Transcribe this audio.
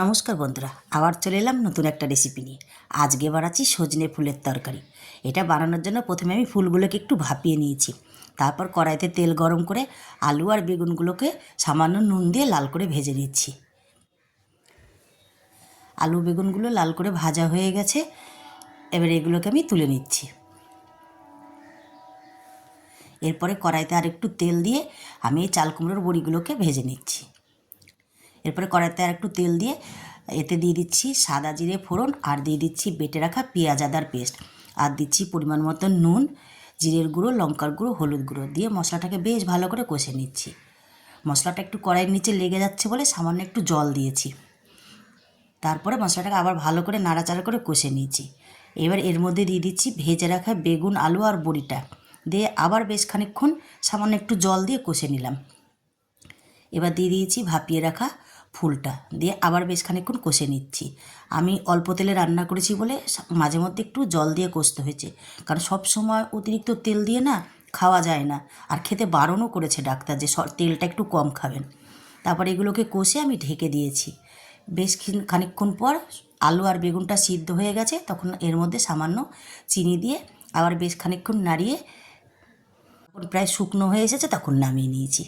নমস্কার বন্ধুরা, আবার চলে এলাম নতুন একটা রেসিপি নিয়ে। আজকে বানাচ্ছি সজনে ফুলের তরকারি। এটা বানানোর জন্য প্রথমে আমি ফুলগুলোকে একটু ভাপিয়ে নিয়েছি। তারপর কড়াইতে তেল গরম করে আলু আর বেগুনগুলোকে সামান্য নুন দিয়ে লাল করে ভেজে নিচ্ছি। আলু বেগুনগুলো লাল করে ভাজা হয়ে গেছে, এবার এগুলোকে আমি তুলে নিচ্ছি। এরপরে কড়াইতে আর একটু তেল দিয়ে আমি এই চাল কুমড়োর বড়িগুলোকে ভেজে নিচ্ছি। এরপরে কড়াইতে আর একটু তেল দিয়ে এতে দিয়ে দিচ্ছি সাদা জিরে ফোড়ন, আর দিয়ে দিচ্ছি বেটে রাখা পেঁয়াজ আদার পেস্ট, আর দিচ্ছি পরিমাণ মতো নুন, জিরের গুঁড়ো, লঙ্কার গুঁড়ো, হলুদ গুঁড়ো দিয়ে মশলাটাকে বেশ ভালো করে কষে নিচ্ছি। মশলাটা একটু কড়াইয়ের নিচে লেগে যাচ্ছে বলে সামান্য একটু জল দিয়েছি। তারপরে মশলাটাকে আবার ভালো করে নাড়াচাড়া করে কষে নিয়েছি। এবার এর মধ্যে দিয়ে দিচ্ছি ভেজে রাখা বেগুন, আলু আর বড়িটা দিয়ে আবার বেশ খানিকক্ষণ সামান্য একটু জল দিয়ে কষে নিলাম। এবার দিয়ে দিয়েছি ভাপিয়ে রাখা ফুলটা দিয়ে আবার বেশ খানিকক্ষণ কষে নিচ্ছি। আমি অল্প তেলে রান্না করেছি বলে মাঝে মধ্যে একটু জল দিয়ে কষতে হয়েছে, কারণ সব সময় অতিরিক্ত তেল দিয়ে না খাওয়া যায় না, আর খেতে বারণও করেছে ডাক্তার যে তেলটা একটু কম খাবেন। তারপর এগুলোকে কষে আমি ঢেকে দিয়েছি। বেশ খানিকক্ষণ পর আলু আর বেগুনটা সিদ্ধ হয়ে গেছে, তখন এর মধ্যে সামান্য চিনি দিয়ে আবার বেশ খানিকক্ষণ নাড়িয়ে প্রায় শুকনো হয়ে এসেছে, তখন নামিয়ে নিয়েছি।